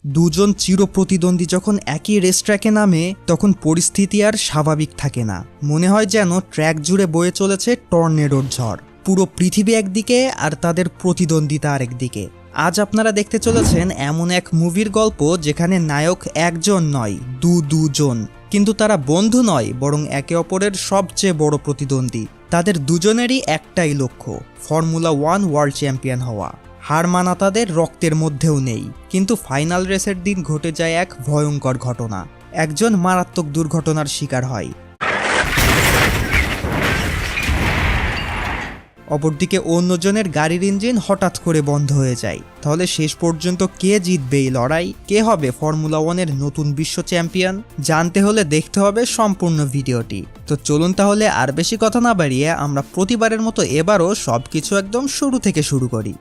দুজন চিরপ্রতিদ্বন্দ্বী যখন একই রেস ট্র্যাকে নামে তখন পরিস্থিতি আর স্বাভাবিক থাকে না। মনে হয় যেন ট্র্যাক জুড়ে বয়ে চলেছে টর্নেডোর ঝড়। পুরো পৃথিবী একদিকে আর তাদের প্রতিদ্বন্দ্বিতা আরেকদিকে। আজ আপনারা দেখতে চলেছেন এমন এক মুভির গল্প যেখানে নায়ক একজন নয়, দুজন, কিন্তু তারা বন্ধু নয় বরং একে অপরের সবচেয়ে বড় প্রতিদ্বন্দ্বী। তাদের দুজনেরই একটাই লক্ষ্য, ফর্মুলা 1 ওয়ার্ল্ড চ্যাম্পিয়ন হওয়া। হার মানা তাদের রক্তের মধ্যেও নেই। কিন্তু ফাইনাল রেসের দিন ঘটে যায় এক ভয়ঙ্কর ঘটনা। একজন মারাত্মক দুর্ঘটনার শিকার হয়, অপরদিকে অন্যজনের গাড়ির ইঞ্জিন হঠাৎ করে বন্ধ হয়ে যায়। তাহলে শেষ পর্যন্ত কে জিতবে এই লড়াই? কে হবে ফর্মুলা 1-এর নতুন বিশ্ব চ্যাম্পিয়ন? জানতে হলে দেখতে হবে সম্পূর্ণ ভিডিওটি। তো চলুন তাহলে আর বেশি কথা না বাড়িয়ে আমরা প্রতিবারের মতো এবারও সবকিছু একদম শুরু থেকে শুরু করি।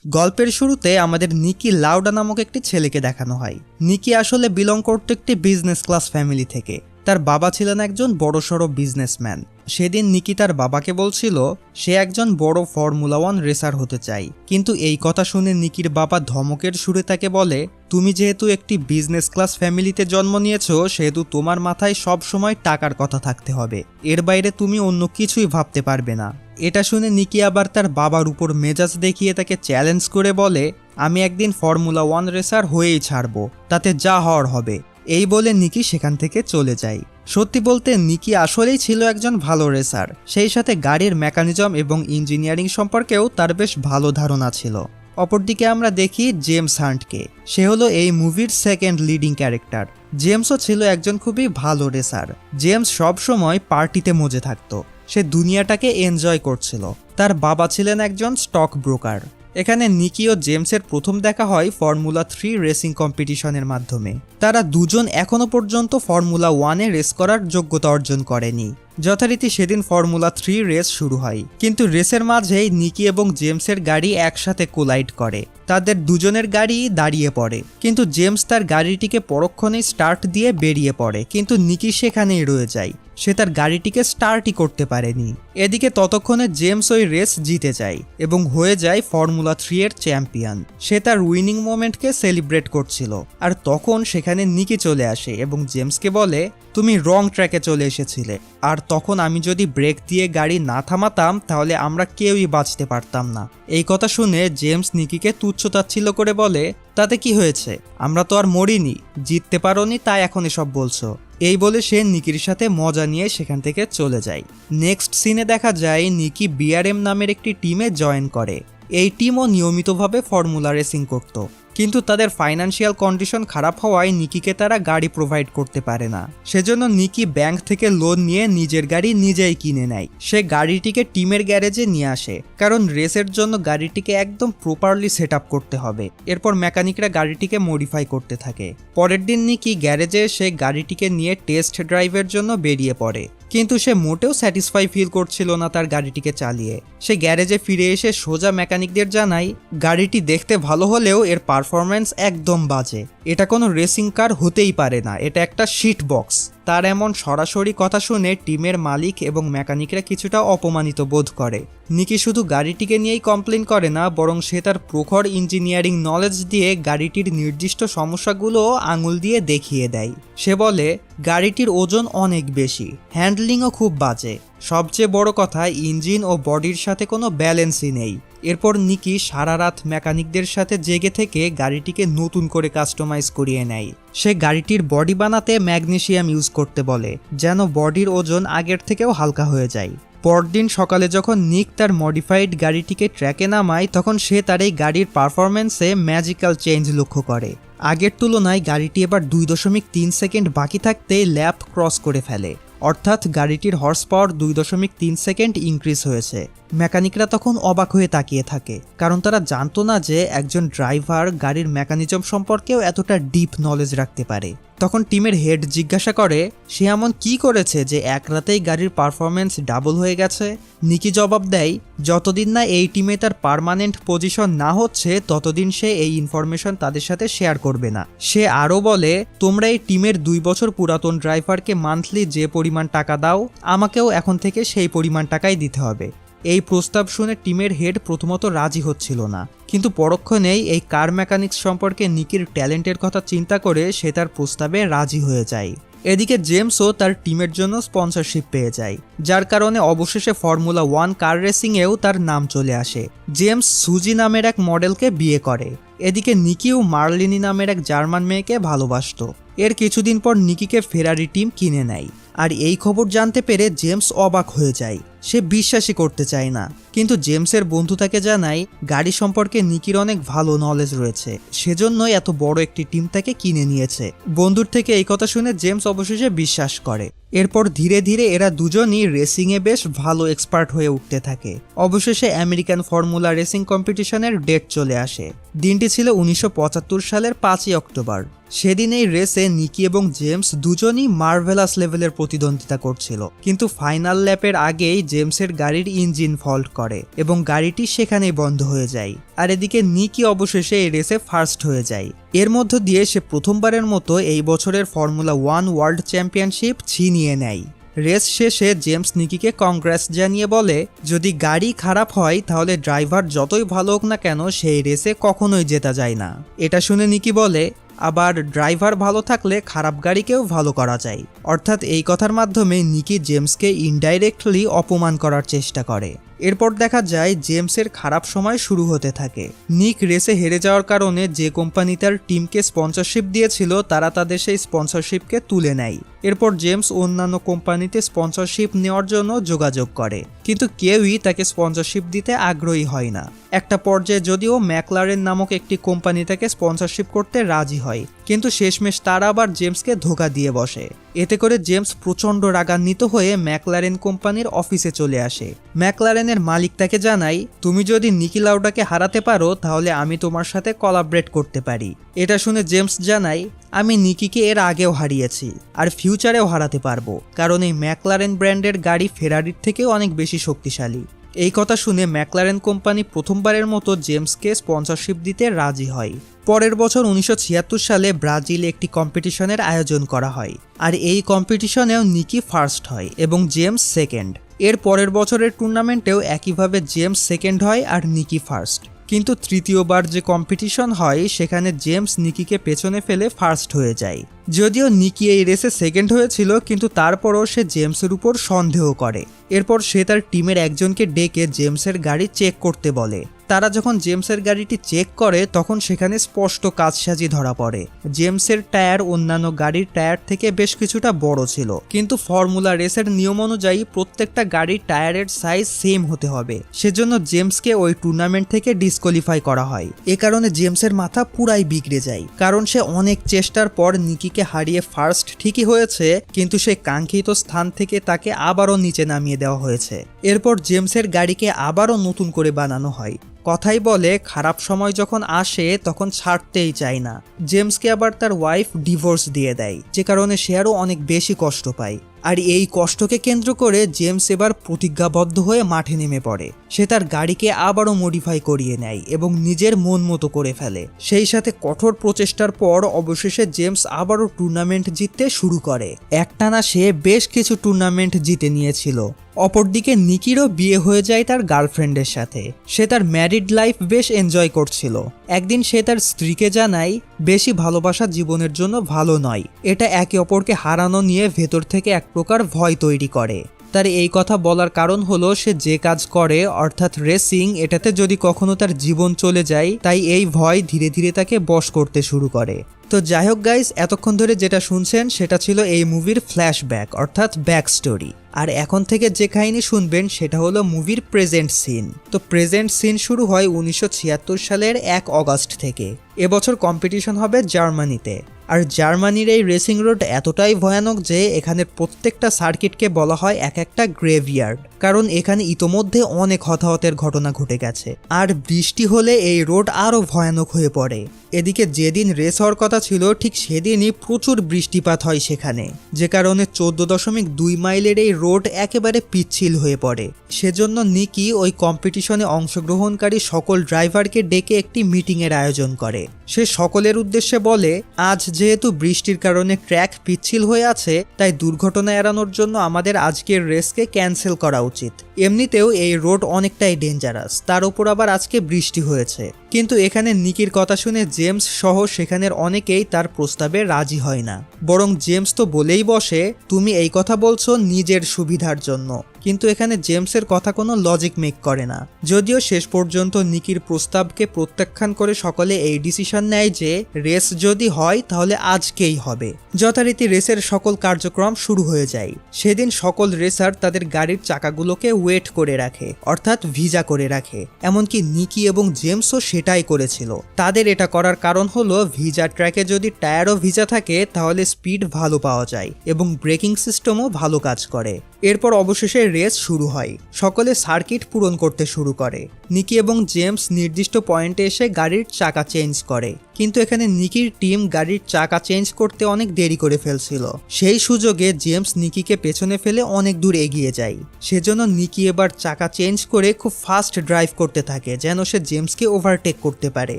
গল্পের শুরুতে আমাদের নিকি লাউডা নামক একটি ছেলেকে দেখানো হয়। নিকি আসলে বিলং করত একটি বিজনেস ক্লাস ফ্যামিলি থেকে। তার বাবা ছিলেন একজন বড়সড় বিজনেসম্যান। সেদিন নিকি তার বাবাকে বলছিল সে একজন বড় ফর্মুলা 1 রেসার হতে চায়। কিন্তু এই কথা শুনে নিকির বাবা ধমকের সুরে তাকে বলে, তুমি যেহেতু একটি বিজনেস ক্লাস ফ্যামিলিতে জন্ম নিয়েছো সেহেতু তোমার মাথায় সব সময় টাকার কথা থাকতে হবে, এর বাইরে তুমি অন্য কিছুই ভাবতে পারবে না। এটা শুনে নিকি আবার তার বাবার উপর মেজাজ দেখিয়ে তাকে চ্যালেঞ্জ করে বলে, আমি একদিন ফর্মুলা 1 রেসার হয়েই ছাড়বো, তাতে যা হওয়ার হবে। এই বলে নিকি সেখান থেকে চলে যায়। সত্যি বলতে নিকি আসলেই ছিল একজন ভালো রেসার, সেই সাথে গাড়ির মেকানিজম এবং ইঞ্জিনিয়ারিং সম্পর্কেও তার বেশ ভালো ধারণা ছিল। অপরদিকে আমরা দেখি জেমস হান্টকে। সে হলো এই মুভির সেকেন্ড লিডিং ক্যারেক্টার। জেমসও ছিল একজন খুবই ভালো রেসার। জেমস সবসময় পার্টিতে মজে থাকতো, সে দুনিয়াটাকে এনজয় করছিল। তার বাবা ছিলেন একজন স্টক ব্রোকার। এখানে নিকি ও জেমসের প্রথম দেখা হয় ফর্মুলা 3 রেসিং কম্পিটিশনের মাধ্যমে। তারা দুজন এখনো পর্যন্ত ফর্মুলা 1-এ রেস করার যোগ্যতা অর্জন করেনি। যথারীতি সেদিন ফর্মুলা 3 রেস শুরু হয়, কিন্তু রেসের মাঝেই নিকি এবং জেমসের গাড়ি একসাথে কোলাইড করে। তাদের দুজনের গাড়ি দাঁড়িয়ে পড়ে, কিন্তু জেমস তার গাড়িটিকে পরক্ষণেই স্টার্ট দিয়ে বেরিয়ে পড়ে, কিন্তু নিকি সেখানেই রয়ে যায়। সে তার গাড়িটিকে স্টার্টই করতে পারেনি। এদিকে ততক্ষণে জেমস ওই রেস জিতে যায় এবং হয়ে যায় ফর্মুলা 3-এর চ্যাম্পিয়ন। সে তার উইনিং মোমেন্টকে সেলিব্রেট করছিল, আর তখন সেখানে নিকি চলে আসে এবং জেমসকে বলে, তুমি রং ট্র্যাকে চলে এসেছিলে, আর তখন আমি যদি ব্রেক দিয়ে গাড়ি না থামাতাম তাহলে আমরা কেউই বাঁচতে পারতাম না। এই কথা শুনে জেমস নিকিকে তুচ্ছ-তাচ্ছিল্য করে বলে, তাতে কি হয়েছে, আমরা তো আর মরিনি, জিততে পারোনি তাই এখন এসব বলছো। এই বলে সে নিকির সাথে মজা নিয়ে সেখান থেকে চলে যায়। নেক্সট সিনে দেখা যায় নিকি বিআরএম নামের একটি টিমে জয়েন করে। এই টিমও নিয়মিতভাবে ফর্মুলা রেসিং করত, কিন্তু তাদের ফাইন্যান্সিয়াল কন্ডিশন খারাপ হওয়ায় নিকিকে তারা গাড়ি প্রোভাইড করতে পারে না। সেজন্য নিকি ব্যাংক থেকে লোন নিয়ে নিজের গাড়ি নিজেই কিনে নেয়। সে গাড়িটিকে টিমের গ্যারেজে নিয়ে আসে, কারণ রেসের জন্য গাড়িটিকে একদম প্রপারলি সেট আপ করতে হবে। এরপর মেকানিকরা গাড়িটিকে মডিফাই করতে থাকে। পরের দিন নিকি গ্যারেজে এসে গাড়িটিকে নিয়ে টেস্ট ড্রাইভের জন্য বেরিয়ে পড়ে, কিন্তু সে মোটেও স্যাটিসফাই ফিল করছিল না তার গাড়িটিকে চালিয়ে। সে গ্যারেজে ফিরে এসে সোজা মেকানিকদের জানায়, গাড়িটি দেখতে ভালো হলেও এর পারফরম্যান্স একদম বাজে, এটা কোনো রেসিং কার হতেই পারে না, এটা একটা শিট বক্স। তার এমন সরাসরি কথা শুনে টিমের মালিক এবং মেকানিকরা কিছুটা অপমানিত বোধ করে। নিকি শুধু গাড়িটিকে নিয়েই কমপ্লেন করে না, বরং সে তার প্রখর ইঞ্জিনিয়ারিং নলেজ দিয়ে গাড়িটির নির্দিষ্ট সমস্যাগুলো আঙুল দিয়ে দেখিয়ে দেয়। সে বলে, গাড়িটির ওজন অনেক বেশি, হ্যান্ডলিংও খুব বাজে, সবচেয়ে বড় কথা ইঞ্জিন ও বডির সাথে কোনো ব্যালেন্সই নেই। এরপর নিকি সারা রাত মেকানিকদের সাথে জেগে থেকে গাড়িটিকে নতুন করে কাস্টমাইজ করিয়ে নেয়। সে গাড়িটির বডি বানাতে ম্যাগনেসিয়াম ইউজ করতে বলে, যেন বডির ওজন আগের থেকেও হালকা হয়ে যায়। পরদিন সকালে যখন নিক তার মডিফাইড গাড়িটিকে ট্র্যাকে নামায় তখন সে তার এই গাড়ির পারফরম্যান্সে ম্যাজিক্যাল চেঞ্জ লক্ষ্য করে। আগের তুলনায় গাড়িটি এবার 2.3 সেকেন্ড বাকি থাকতেই ল্যাপ ক্রস করে ফেলে, অর্থাৎ গাড়িটির হর্স পাওয়ার 2.3 সেকেন্ড ইনক্রিজ হয়েছে। মেকানিকরা তখন অবাক হয়ে তাকিয়ে থাকে, কারণ তারা জানতো না যে একজন ড্রাইভার গাড়ির মেকানিজম সম্পর্কেও এতটা ডিপ নলেজ রাখতে পারে। তখন টিমের হেড জিজ্ঞাসা করে, সে এমন কি করেছে যে এক রাতেই গাড়ির পারফরম্যান্স ডাবল হয়ে গেছে? নিকি জবাব দেয়, যতদিন না এই টিমে তার পার্মানেন্ট পজিশন না হচ্ছে ততদিন সে এই ইনফরমেশন তাদের সাথে শেয়ার করবে না। সে আরও বলে, তোমরা এই টিমের 2 বছর পুরাতন ড্রাইভারকে মান্থলি যে পরিমাণ টাকা দাও, আমাকেও এখন থেকে সেই পরিমাণ টাকাই দিতে হবে। এই প্রস্তাব শুনে টিমের হেড প্রথমত রাজি হচ্ছিল না, কিন্তু পরক্ষণেই এই কার মেকানিক্স সম্পর্কে নিকির ট্যালেন্টের কথা চিন্তা করে সে তার প্রস্তাবে রাজি হয়ে যায়। এদিকে জেমসও তার টিমের জন্য স্পন্সরশিপ পেয়ে যায়, যার কারণে অবশেষে ফর্মুলা 1 কার রেসিংয়েও তার নাম চলে আসে। জেমস সুজি নামের এক মডেলকে বিয়ে করে। এদিকে নিকিও মার্লিনি নামের এক জার্মান মেয়েকে ভালোবাসত। এর কিছুদিন পর নিকিকে ফেরারি টিম কিনে নেয়। আর এই খবর জানতে পেরে জেমস অবাক হয়ে যায়, সে বিশ্বাসই করতে চায় না। কিন্তু জেমসের বন্ধু তাকে জানায় গাড়ি সম্পর্কে নিকির অনেক ভালো নলেজ রয়েছে, সেজন্যই এত বড় একটি টিম তাকে কিনে নিয়েছে। বন্ধুর থেকে এই কথা শুনে জেমস অবশেষে বিশ্বাস করে। এরপর ধীরে ধীরে এরা দুজনই রেসিংয়ে বেশ ভালো এক্সপার্ট হয়ে উঠতে থাকে। অবশেষে আমেরিকান ফর্মুলা রেসিং কম্পিটিশনের ডেট চলে আসে। দিনটি ছিল 1975 সালের 5ই অক্টোবর। সেদিন এই রেসে নিকি এবং জেমস দুজনই মার্ভেলাস লেভেলের প্রতিদ্বন্দ্বিতা করছিল, কিন্তু ফাইনাল ল্যাপের আগেই জেমসের গাড়ির ইঞ্জিন ফল্ট করে এবং গাড়িটি সেখানেই বন্ধ হয়ে যায়। আর এদিকে নিকি অবশেষে এই রেসে ফার্স্ট হয়ে যায়। এর মধ্য দিয়ে সে প্রথমবারের মতো এই বছরের ফর্মুলা 1 ওয়ার্ল্ড চ্যাম্পিয়নশিপ ছিনিয়ে নেয়। রেস শেষে জেমস নিকিকে কংগ্রেস জানিয়ে বলে, যদি গাড়ি খারাপ হয় তাহলে ড্রাইভার যতই ভালো হোক না কেন সেই রেসে কখনোই জেতা যায় না। এটা শুনে নিকি বলে, আবার ড্রাইভার ভালো থাকলে খারাপ গাড়িকেও ভালো করা যায়। অর্থাৎ এই কথার মাধ্যমে নিকি জেমসকে ইনডাইরেক্টলি অপমান করার চেষ্টা করে। এরপর দেখা যায় জেমসের খারাপ সময় শুরু হতে থাকে। নিক রেসে হেরে যাওয়ার কারণে যে কোম্পানি তার টিমকে স্পন্সরশিপ দিয়েছিল তারা তাদের সেই স্পন্সরশিপকে তুলে নেয়। এরপর জেমস অন্যান্য কোম্পানিতে স্পন্সরশিপ নেওয়ার জন্য যোগাযোগ করে, কিন্তু কেউই তাকে স্পন্সরশিপ দিতে আগ্রহী হয় না। একটা পর্যায়ে যদিও ম্যাকলারেন নামক একটি কোম্পানি তাকে স্পন্সরশিপ করতে রাজি হয়, কিন্তু শেষমেশ তারা আবার জেমসকে ধোঁকা দিয়ে বসে। এতে করে জেমস প্রচণ্ড রাগান্বিত হয়ে ম্যাকলারেন কোম্পানির অফিসে চলে আসে। ম্যাকলারেনের মালিক তাকে জানায়, তুমি যদি নিকি লাউডাকে হারাতে পারো তাহলে আমি তোমার সাথে কোলাবরেট করতে পারি। এটা শুনে জেমস জানায়, আমি নিকিকে এর আগেও হারিয়েছি আর ফিউচারেও হারাতে পারবো, কারণ এই ম্যাকলারেন ব্র্যান্ডের গাড়ি ফেরারির থেকেও অনেক বেশি শক্তিশালী। এই কথা শুনে ম্যাকলারেন কোম্পানি প্রথমবারের মতো জেমসকে স্পন্সরশিপ দিতে রাজি হয়। পরের বছর 1976 সালে ব্রাজিলে একটি কম্পিটিশনের আয়োজন করা হয়, আর এই কম্পিটিশনেও নিকি ফার্স্ট হয় এবং জেমস সেকেন্ড। এর পরের বছরের টুর্নামেন্টেও একইভাবে জেমস সেকেন্ড হয় আর নিকি ফার্স্ট। কিন্তু তৃতীয়বার যে কম্পিটিশন হয় সেখানে জেমস নিকিকে পেছনে ফেলে ফার্স্ট হয়ে যায়। যদিও নিকি এই রেসে সেকেন্ড হয়েছিল, কিন্তু তারপরও সে জেমসের উপর সন্দেহ করে। এরপর সে তার টিমের একজনকে ডেকে জেমসের গাড়ি চেক করতে বলে। তারা যখন জেমসের গাড়িটি চেক করে তখন সেখানে স্পষ্ট কারসাজি ধরা পড়ে। জেমসের টায়ার অন্যান্য গাড়ির টায়ার থেকে বেশ কিছুটা বড় ছিল, কিন্তু ফর্মুলা রেসের নিয়ম অনুযায়ী প্রত্যেকটা গাড়ির টায়ারের সাইজ সেম হতে হবে। সেজন্য জেমসকে ওই টুর্নামেন্ট থেকে ডিসকোয়ালিফাই করা হয়। এ কারণে জেমসের মাথা পুরাই বিগড়ে যায়, কারণ সে অনেক চেষ্টার পর নিকিকে হারিয়ে ফার্স্ট ঠিকই হয়েছে, কিন্তু সেই কাঙ্ক্ষিত স্থান থেকে তাকে আবারও নিচে নামিয়ে দেওয়া হয়েছে। এরপর জেমসের গাড়িকে আবারও নতুন করে বানানো হয়। কথাই বলে, খারাপ সময় যখন আসে তখন ছাড়তেই চায় না। জেমসকে আবার তার ওয়াইফ ডিভোর্স দিয়ে দেয়, যে কারণে সে আরও অনেক বেশি কষ্ট পায়। আর এই কষ্টকে কেন্দ্র করে জেমস এবার প্রতিজ্ঞাবদ্ধ হয়ে মাঠে নেমে পড়ে। সে তার গাড়িকে আবারও মডিফাই করিয়ে নেয় এবং নিজের মন মতো করে ফেলে। সেই সাথে কঠোর প্রচেষ্টার পর অবশেষে জেমস আবারও টুর্নামেন্ট জিততে শুরু করে। একটানা সে বেশ কিছু টুর্নামেন্ট জিতে নিয়েছিল। অপরদিকে নিকিরও বিয়ে হয়ে যায় তার গার্লফ্রেন্ডের সাথে। সে তার ম্যারিড লাইফ বেশ এনজয় করছিল। একদিন সে তার স্ত্রীকে জানায়, বেশি ভালোবাসা জীবনের জন্য ভালো নয়, এটা একে অপরকে হারানো নিয়ে ভেতর থেকে এক প্রকার ভয় তৈরি করে। তার এই কথা বলার কারণ হলো সে যে কাজ করে অর্থাৎ রেসিং, এটাতে যদি কখনো তার জীবন চলে যায়, তাই এই ভয় ধীরে ধীরে তাকে বশ করতে শুরু করে। তো যাই হোক গাইস, এতক্ষণ ধরে যেটা শুনছেন সেটা ছিল এই মুভির ফ্ল্যাশব্যাক অর্থাৎ ব্যাক স্টোরি। আর এখন থেকে যে কাহিনী শুনবেন সেটা হলো মুভির প্রেজেন্ট সিন। তো প্রেজেন্ট সিন শুরু হয় 1976 সালের 1 অগাস্ট থেকে। এবছর কম্পিটিশন হবে জার্মানিতে। আর জার্মানির এই রেসিং রোড এতটাই ভয়ানক যে এখানের প্রত্যেকটা সার্কিটকে বলা হয় এক একটা গ্রেভইয়ার্ড, কারণ এখানে ইতোমধ্যে অনেক হতাহতের ঘটনা ঘটে গেছে। আর বৃষ্টি হলে এই রোড আরও ভয়ানক হয়ে পড়ে। এদিকে যেদিন রেস হওয়ার কথা ছিল ঠিক সেদিনই প্রচুর বৃষ্টিপাত হয় সেখানে, যে কারণে 14.2 মাইলের এই রোড একেবারে পিচ্ছিল হয়ে পড়ে। সেজন্য নিকি ওই কম্পিটিশনে অংশগ্রহণকারী সকল ড্রাইভারকে ডেকে একটি মিটিংয়ের আয়োজন করে। সে সকলের উদ্দেশ্যে বলে, আজ যেহেতু বৃষ্টির কারণে ট্র্যাক পিচ্ছিল হয়ে আছে, তাই দুর্ঘটনা এড়ানোর জন্য আমাদের আজকের রেসকে ক্যান্সেল করা উচিত। এমনিতেও এই রোড অনেকটাই ডেঞ্জারাস, তার উপর আবার আজকে বৃষ্টি হয়েছে। কিন্তু এখানে নিকির কথা শুনে জেমস সহ সেখানের অনেকেই তার প্রস্তাবে রাজি হয় না। বরং জেমস তো বলেই বসে, তুমি এই কথা বলছো নিজের সুবিধার জন্য। কিন্তু এখানে জেমসের কথা কোনো লজিক মেক করে না। যদিও শেষ পর্যন্ত নিকির প্রস্তাবকে প্রত্যাখ্যান করে সকলে এই ডিসিশন নেয় যে রেস যদি হয় তাহলে আজকেই হবে। যথারীতি রেসের সকল কার্যক্রম শুরু হয়ে যায়। সেদিন সকল রেসার তাদের গাড়ির চাকাগুলোকে ওয়েট করে রাখে, অর্থাৎ ভিজা করে রাখে। এমনকি নিকি এবং জেমসও সেটাই করেছিল। তাদের এটা করার কারণ হলো ভিজা ট্র্যাকে যদি টায়ারও ভিজা থাকে তাহলে স্পিড ভালো পাওয়া যায় এবং ব্রেকিং সিস্টেমও ভালো কাজ করে। এরপর অবশেষে রেস শুরু হয়। সকলে সার্কিট পূরণ করতে শুরু করে। নিকি এবং জেমস নির্দিষ্ট পয়েন্টে এসে গাড়ির চাকা চেঞ্জ করে, কিন্তু এখানে নিকির টিম গাড়ির চাকা চেঞ্জ করতে অনেক দেরি করে ফেলছিল। সেই সুযোগে জেমস নিকিকে পেছনে ফেলে অনেক দূর এগিয়ে যায়। সেজন্য নিকি এবার চাকা চেঞ্জ করে খুব ফাস্ট ড্রাইভ করতে থাকে যেন সে জেমসকে ওভারটেক করতে পারে।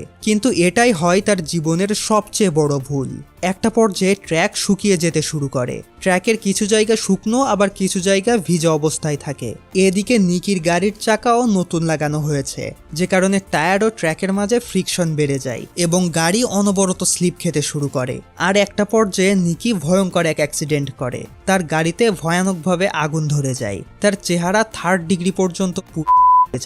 কিন্তু এটাই হয় তার জীবনের সবচেয়ে বড় ভুল। একটা পর্যায়ে ট্র্যাক শুকিয়ে যেতে শুরু করে। ট্র্যাকের কিছু জায়গা শুকনো, আবার কিছু জায়গা ভিজা অবস্থায় থাকে। এদিকে নিকির গাড়ির চাকাও নতুন লাগানো হয়েছে, যে কারণে টায়ার ও ট্র্যাকের মাঝে ফ্রিকশন বেড়ে যায় এবং গাড়ি অনবরত স্লিপ খেতে শুরু করে। আর একটা পর্যায়ে নিকি ভয়ঙ্কর এক অ্যাক্সিডেন্ট করে। তার গাড়িতে ভয়ানকভাবে আগুন ধরে যায়। তার চেহারা 3rd ডিগ্রি পর্যন্ত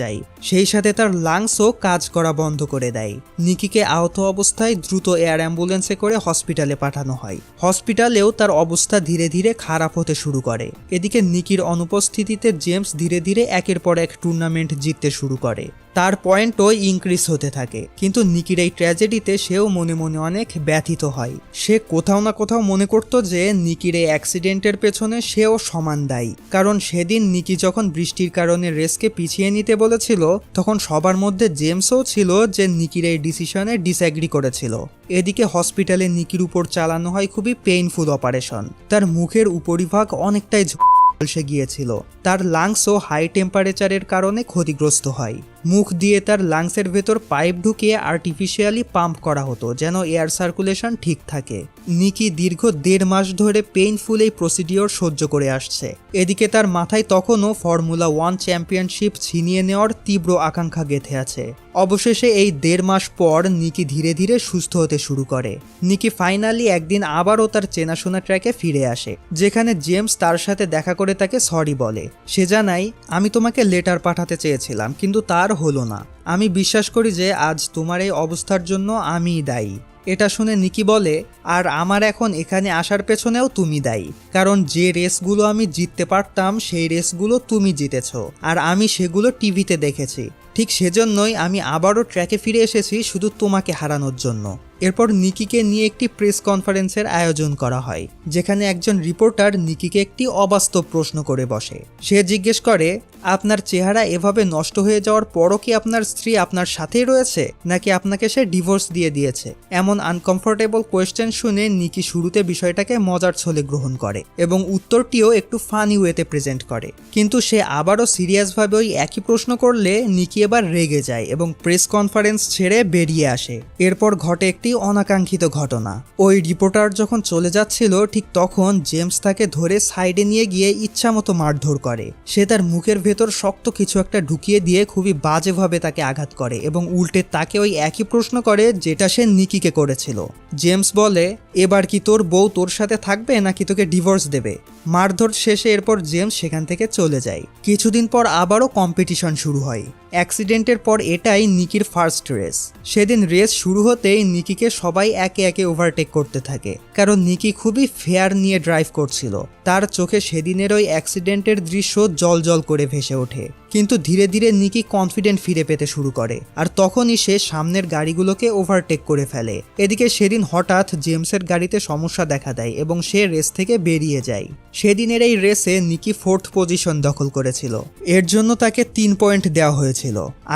যায়। সেই সাথে তার লাংসও কাজ করা বন্ধ করে দেয়। নিকিকে আহত অবস্থায় দ্রুত এয়ার অ্যাম্বুলেন্সে করে হসপিটালে পাঠানো হয়। হসপিটালেও তার অবস্থা ধীরে ধীরে খারাপ হতে শুরু করে। এদিকে নিকির অনুপস্থিতিতে জেমস ধীরে ধীরে একের পর এক টুর্নামেন্ট জিততে শুরু করে। তার পয়েন্টও ইনক্রিজ হতে থাকে। কিন্তু নিকির এই ট্র্যাজেডিতে সেও মনে মনে অনেক ব্যথিত হয়। সে কোথাও না কোথাও মনে করত যে নিকির এই অ্যাক্সিডেন্টের পেছনে সেও সমান দায়ী। কারণ সেদিন নিকি যখন বৃষ্টির কারণে রেসকে পিছিয়ে নিতে বলেছিল, তখন সবার মধ্যে জেমসও ছিল যে নিকির এই ডিসিশনে ডিসঅ্যাগ্রি করেছিল। এদিকে হসপিটালে নিকির উপর চালানো হয় খুবই পেইনফুল অপারেশন। তার মুখের উপরিভাগ অনেকটাই ঝলসে গিয়েছিল। তার লাংসও হাই টেম্পারেচারের কারণে ক্ষতিগ্রস্ত হয়। মুখ দিয়ে তার লাংসের ভেতর পাইপ ঢুকিয়ে আর্টিফিশিয়ালি পাম্প করা হতো যেন এয়ার সার্কুলেশন ঠিক থাকে। নিকি দীর্ঘ 1.5 মাস ধরে পেইনফুল এই প্রসিডিওর সহ্য করে আসছে। এদিকে তার মাথায় তখনও ফর্মুলা 1 চ্যাম্পিয়নশিপ ছিনিয়ে নেওয়ার তীব্র আকাঙ্ক্ষা গেঁথে আছে। অবশেষে এই 1.5 মাস পর নিকি ধীরে ধীরে সুস্থ হতে শুরু করে। নিকি ফাইনালি একদিন আবারও তার চেনাশোনা ট্র্যাকে ফিরে আসে, যেখানে জেমস তার সাথে দেখা করে তাকে সরি বলে। সে জানায়, আমি তোমাকে লেটার পাঠাতে চেয়েছিলাম, কিন্তু তার হলো না। আমি বিশ্বাস করি যে আজ তোমার এই অবস্থার জন্য আমিই দায়ী। এটা শুনে নিকি বলে, আর আমার এখন এখানে আসার পেছনেও তুমি দায়ী। কারণ যে রেসগুলো আমি জিততে পারতাম সেই রেসগুলো তুমি জিতেছো, আর আমি সেগুলো টিভিতে দেখেছি। ঠিক সেজন্যই আমি আবারও ট্র্যাকে ফিরে এসেছি শুধু তোমাকে হারানোর জন্য। এরপর নিকিকে নিয়ে একটি প্রেস কনফারেন্সের আয়োজন করা হয়, যেখানে একজন রিপোর্টার নিকিকে একটি অবাস্তব প্রশ্ন করে বসে। সে জিজ্ঞেস করে, আপনার চেহারা এভাবে নষ্ট হয়ে যাওয়ার পরও কি আপনার স্ত্রী আপনার সাথেই রয়েছে, নাকি আপনাকে সে ডিভোর্স দিয়ে দিয়েছে? এমন আনকমফোর্টেবল কোয়েশ্চেন শুনে নিকি শুরুতে বিষয়টাকে মজার ছলে গ্রহণ করে এবং উত্তরটিও একটু ফানি ওয়েতে প্রেজেন্ট করে। কিন্তু সে আবারও সিরিয়াসভাবে ওই একই প্রশ্ন করলে নিকি এবার রেগে যায় এবং প্রেস কনফারেন্স ছেড়ে বেরিয়ে আসে। এরপর ঘটে একটি অনাকাঙ্ক্ষিত ঘটনা। ওই রিপোর্টার যখন চলে যাচ্ছিল, ঠিক তখন জেমস তাকে ধরে সাইডে নিয়ে গিয়ে ইচ্ছামতো মারধর করে। সে তার মুখের ভেতর শক্ত কিছু একটা ঢুকিয়ে দিয়ে খুবই বাজেভাবে তাকে আঘাত করে এবং উল্টে তাকে ওই একই প্রশ্ন করে যেটা সে নিকিকে করেছিল। জেমস বলে, এবার কি তোর বউ তোর সাথে থাকবে নাকি তোকে ডিভোর্স দেবে? মারধর শেষে এরপর জেমস সেখান থেকে চলে যায়। কিছুদিন পর আবারও কম্পিটিশন শুরু হয়। অ্যাক্সিডেন্টের পর এটাই নিকির ফার্স্ট রেস। সেদিন রেস শুরু হতেই নিকিকে সবাই একে একে ওভারটেক করতে থাকে, কারণ নিকি খুবই ফেয়ার নিয়ে ড্রাইভ করছিল। তার চোখে সেদিনের ওই অ্যাক্সিডেন্টের দৃশ্য জল করে ভেসে ওঠে। কিন্তু ধীরে ধীরে নিকি কনফিডেন্ট ফিরে পেতে শুরু করে, আর তখনই সে সামনের গাড়িগুলোকে ওভারটেক করে ফেলে। এদিকে সেদিন হঠাৎ জেমসের গাড়িতে সমস্যা দেখা দেয় এবং সে রেস থেকে বেরিয়ে যায়। সেদিনের এই রেসে নিকি 4th পজিশন দখল করেছিল। এর জন্য তাকে 3 পয়েন্ট দেওয়া হয়েছিল।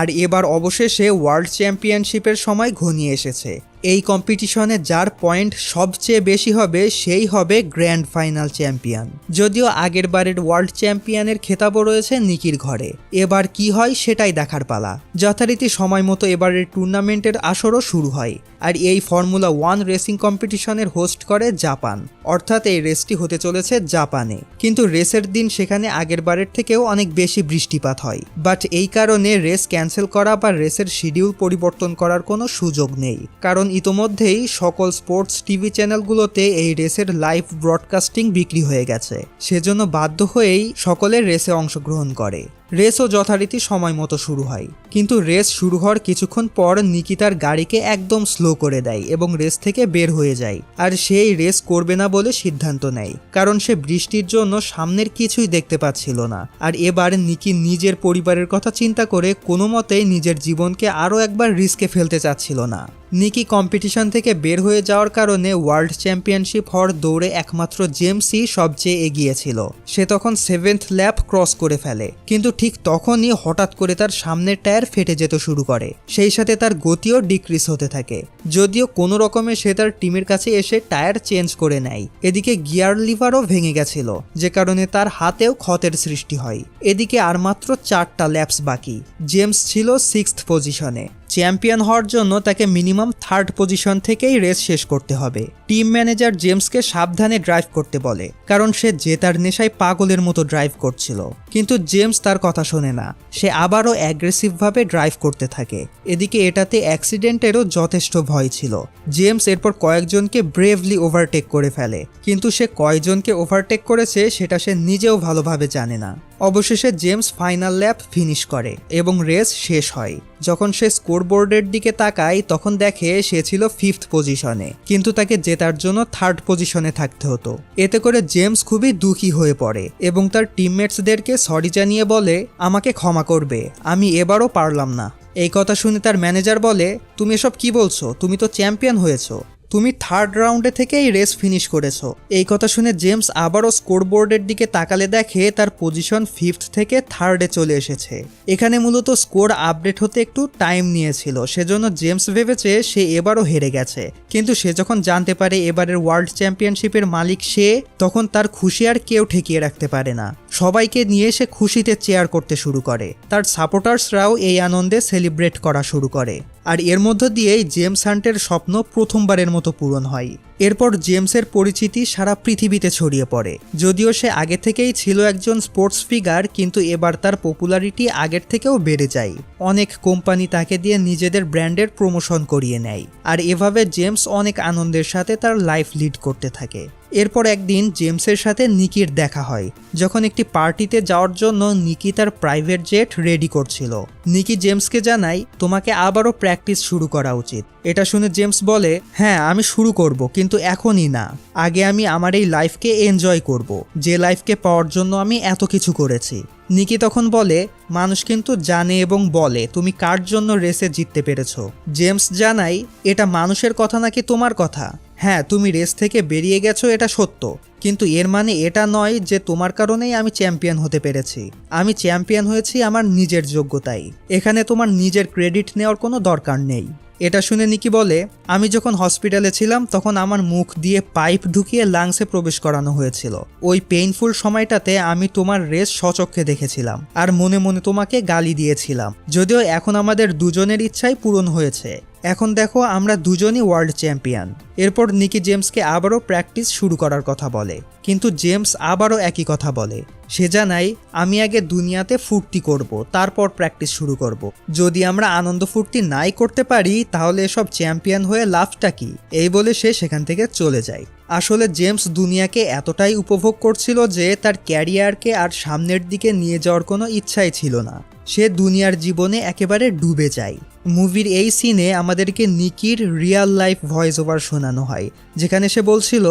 আর এবার অবশেষে ওয়ার্ল্ড চ্যাম্পিয়নশিপের সময় ঘনিয়ে এসেছে। এই কম্পিটিশনে যার পয়েন্ট সবচেয়ে বেশি হবে সেই হবে গ্র্যান্ড ফাইনাল চ্যাম্পিয়ন। যদিও আগের বারের ওয়ার্ল্ড চ্যাম্পিয়নের খেতাবও রয়েছে নিকির ঘরে, এবার কি হয় সেটাই দেখার পালা। যথারীতি সময় মতো এবারের টুর্নামেন্টের আসরও শুরু হয়, আর এই ফর্মুলা 1 রেসিং কম্পিটিশনের হোস্ট করে জাপান, অর্থাৎ এই রেসটি হতে চলেছে জাপানে। কিন্তু রেসের দিন সেখানে আগের বারের থেকেও অনেক বেশি বৃষ্টিপাত হয়, বাট এই কারণে রেস ক্যান্সেল করা বা রেসের শিডিউল পরিবর্তন করার কোনো সুযোগ নেই, কারণ ইতোমধ্যেই সকল স্পোর্টস টিভি চ্যানেলগুলোতে এই রেসের লাইভ ব্রডকাস্টিং বিক্রি হয়ে গেছে। সেজন্য বাধ্য হয়েই সকলে রেসে অংশগ্রহণ করে। রেসও যথারীতি সময় মতো শুরু হয়, কিন্তু রেস শুরু হওয়ার কিছুক্ষণ পর নিকি তার গাড়িকে একদম স্লো করে দেয় এবং রেস থেকে বের হয়ে যায়। আর সেই রেস করবে না বলে সিদ্ধান্ত নেয়, কারণ সে বৃষ্টির জন্য সামনের কিছুই দেখতে পাচ্ছিল না। আর এবার নিকি নিজের পরিবারের কথা চিন্তা করে কোনো মতেই নিজের জীবনকে আরও একবার রিস্কে ফেলতে চাচ্ছিল না। নিকি কম্পিটিশন থেকে বের হয়ে যাওয়ার কারণে ওয়ার্ল্ড চ্যাম্পিয়নশিপ হওয়ার দৌড়ে একমাত্র জেমসই সবচেয়ে এগিয়ে ছিল। সে তখন 7th ল্যাপ ক্রস করে ফেলে, কিন্তু ঠিক তখনই হঠাৎ করে তার সামনের টায়ার ফেটে যেতে শুরু করে, সেই সাথে তার গতিও ডিক্রিজ হতে থাকে। যদিও কোনো রকমে সে তার টিমের কাছে এসে টায়ার চেঞ্জ করে নেয়। এদিকে গিয়ার লিভারও ভেঙে গেছিল, যে কারণে তার হাতেও ক্ষতের সৃষ্টি হয়। এদিকে আর মাত্র 4টা ল্যাপস বাকি। জেমস ছিল 6th পজিশনে। চ্যাম্পিয়ন হওয়ার জন্য তাকে মিনিমাম 3rd পজিশন থেকেই রেস শেষ করতে হবে। টিম ম্যানেজার জেমসকে সাবধানে ড্রাইভ করতে বলে, কারণ সে জেতার নেশায় পাগলের মতো ড্রাইভ করছিল। কিন্তু জেমস তার কথা শোনে না, সে আবারও অ্যাগ্রেসিভভাবে ড্রাইভ করতে থাকে। এদিকে এটাতে অ্যাক্সিডেন্টেরও যথেষ্ট ভয় ছিল। জেমস এরপর কয়েকজনকে ব্রেভলি ওভারটেক করে ফেলে, কিন্তু সে কয়জনকে ওভারটেক করেছে সেটা সে নিজেও ভালোভাবে জানে না। অবশেষে জেমস ফাইনাল ল্যাপ ফিনিশ করে এবং রেস শেষ হয়। যখন সে স্কোরবোর্ডের দিকে তাকায় তখন দেখে সে ছিল 5th পজিশনে, কিন্তু তাকে জেতার জন্য 3rd পজিশনে থাকতে হতো। এতে করে জেমস খুবই দুঃখী হয়ে পড়ে এবং তার টিমমেটসদেরকে সরি জানিয়ে বলে, আমাকে ক্ষমা করবে, আমি এবারও পারলাম না। এই কথা শুনে তার ম্যানেজার বলে, তুমি এসব কি বলছো, তুমি তো চ্যাম্পিয়ন হয়েছো, তুমি 3rd রাউন্ডে থেকেই রেস ফিনিশ করেছো। এই কথা শুনে জেমস আবারও স্কোরবোর্ডের দিকে তাকালে দেখে তার পজিশন 5th থেকে 3rd-এ চলে এসেছে। এখানে মূলত স্কোর আপডেট হতে একটু টাইম নিয়েছিল, সেজন্য জেমস ভেবেছে সে এবারও হেরে গেছে। কিন্তু সে যখন জানতে পারে এবারের ওয়ার্ল্ড চ্যাম্পিয়নশিপের মালিক সে, তখন তার খুশি আর কেউ ঠেকিয়ে রাখতে পারে না। সবাইকে নিয়ে সে খুশিতে চেয়ার করতে শুরু করে। তার সাপোর্টার্সরাও এই আনন্দে সেলিব্রেট করা শুরু করে। আর এর মধ্য দিয়েই জেমস হান্টের স্বপ্ন প্রথমবারের মতো পূরণ হয়। এরপর জেমসের পরিচিতি সারা পৃথিবীতে ছড়িয়ে পড়ে। যদিও সে আগে থেকেই ছিল একজন স্পোর্টস ফিগার, কিন্তু এবার তার পপুলারিটি আগের থেকেও বেড়ে যায়। অনেক কোম্পানি তাকে দিয়ে নিজেদের ব্র্যান্ডের প্রমোশন করিয়ে নেয়, আর এভাবে জেমস অনেক আনন্দের সাথে তার লাইফ লিড করতে থাকে। এরপর একদিন জেমসের সাথে নিকির দেখা হয়, যখন একটি পার্টিতে যাওয়ার জন্য নিকি তার প্রাইভেট জেট রেডি করছিল। নিকি জেমসকে জানায়, তোমাকে আবারও প্র্যাকটিস শুরু করা উচিত। এটা শুনে জেমস বলে, হ্যাঁ আমি শুরু করব, কিন্তু এখনই না, আগে আমি আমার এই লাইফকে এনজয় করব, যে লাইফকে পাওয়ার জন্য আমি এত কিছু করেছি। নিকি তখন বলে, মানুষ কিন্তু জানে এবং বলে তুমি কার জন্য রেসে জিততে পেরেছো। জেমস জানায়, এটা মানুষের কথা নাকি তোমার কথা? হ্যাঁ, তুমি রেস থেকে বেরিয়ে গেছো, এটা সত্য, কিন্তু এর মানে এটা নয় যে তোমার কারণেই আমি চ্যাম্পিয়ন হতে পেরেছি। আমি চ্যাম্পিয়ন হয়েছি আমার নিজের যোগ্যতায়। এখানে তোমার নিজের ক্রেডিট নেওয়ার কোনো দরকার নেই। এটা শুনে নিকি বলে, আমি যখন হসপিটালে ছিলাম তখন আমার মুখ দিয়ে পাইপ ঢুকিয়ে লাংসে প্রবেশ করানো হয়েছিল। ওই পেইনফুল সময়টাতে আমি তোমার রেস স্বচক্ষে দেখেছিলাম আর মনে মনে তোমাকে গালি দিয়েছিলাম। যদিও এখন আমাদের দুজনের ইচ্ছাই পূরণ হয়েছে। এখন দেখো আমরা দুজনই ওয়ার্ল্ড চ্যাম্পিয়ন। এরপর নিকি জেমসকে আবারও প্র্যাকটিস শুরু করার কথা বলে, কিন্তু জেমস আবারও একই কথা বলে। সে জানায়, আমি আগে দুনিয়াতে ফুর্তি করব, তারপর প্র্যাকটিস শুরু করব। যদি আমরা আনন্দ ফুর্তি নাই করতে পারি তাহলে এসব চ্যাম্পিয়ন হয়ে লাভটা কি? এই বলে সে সেখান থেকে চলে যায়। আসলে জেমস দুনিয়াকে এতটাই উপভোগ করছিল যে তার ক্যারিয়ারকে আর সামনের দিকে নিয়ে যাওয়ার কোনো ইচ্ছাই ছিল না। সে দুনিয়ার জীবনে একেবারে ডুবে যায়। মুভির এই সিনে আমাদেরকে নিকির রিয়েল লাইফ ভয়েস ওভার শোনানো হয়, যেখানে সে বলছিল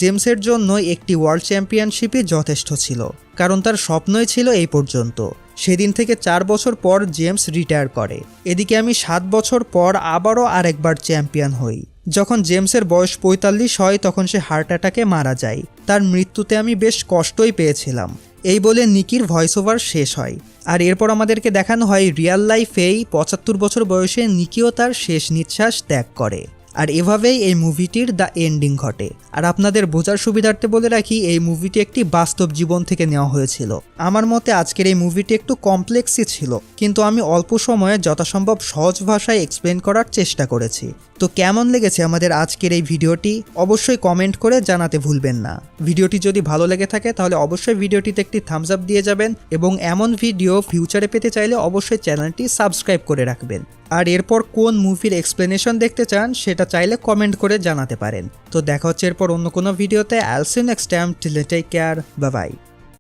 জেমসের জন্য একটি ওয়ার্ল্ড চ্যাম্পিয়নশিপই যথেষ্ট ছিল, কারণ তার স্বপ্নই ছিল এই পর্যন্ত। সেদিন থেকে 4 বছর পর জেমস রিটায়ার করে। এদিকে আমি 7 বছর পর আবারও আরেকবার চ্যাম্পিয়ন হই। যখন জেমসের বয়স 45 হয় তখন সে হার্ট অ্যাটাকে মারা যায়। তার মৃত্যুতে আমি বেশ কষ্টই পেয়েছিলাম। এই বলে নিকির ভয়েস ওভার শেষ হয়। আর এরপর আমাদেরকে দেখানো হয় রিয়েল লাইফেই 75 বছর বয়সে নিকিও তার শেষ নিঃশ্বাস ত্যাগ করে। আর এভাবেই এই মুভিটির দ্য এন্ডিং ঘটে। আর আপনাদের বোঝার সুবিধার্থে বলে রাখি, এই মুভিটি একটি বাস্তব জীবন থেকে নেওয়া হয়েছিল। আমার মতে আজকের এই মুভিটি একটু কমপ্লেক্সই ছিল, কিন্তু আমি অল্প সময়ে যথাসম্ভব সহজ ভাষায় এক্সপ্লেন করার চেষ্টা করেছি। তো কেমন লেগেছে আমাদের আজকের এই ভিডিওটি অবশ্যই কমেন্ট করে জানাতে ভুলবেন না। ভিডিওটি যদি ভালো লেগে থাকে তাহলে অবশ্যই ভিডিওটিতে একটি থামস আপ দিয়ে যাবেন, এবং এমন ভিডিও ফিউচারে পেতে চাইলে অবশ্যই চ্যানেলটি সাবস্ক্রাইব করে রাখবেন। আর এরপর কোন মুভির এক্সপ্লেনেশন দেখতে চান সেটা চাইলে কমেন্ট করে জানাতে পারেন। তো দেখা হচ্ছে এরপর অন্য কোনো ভিডিওতে। I'll see you next time, till then take care, bye by.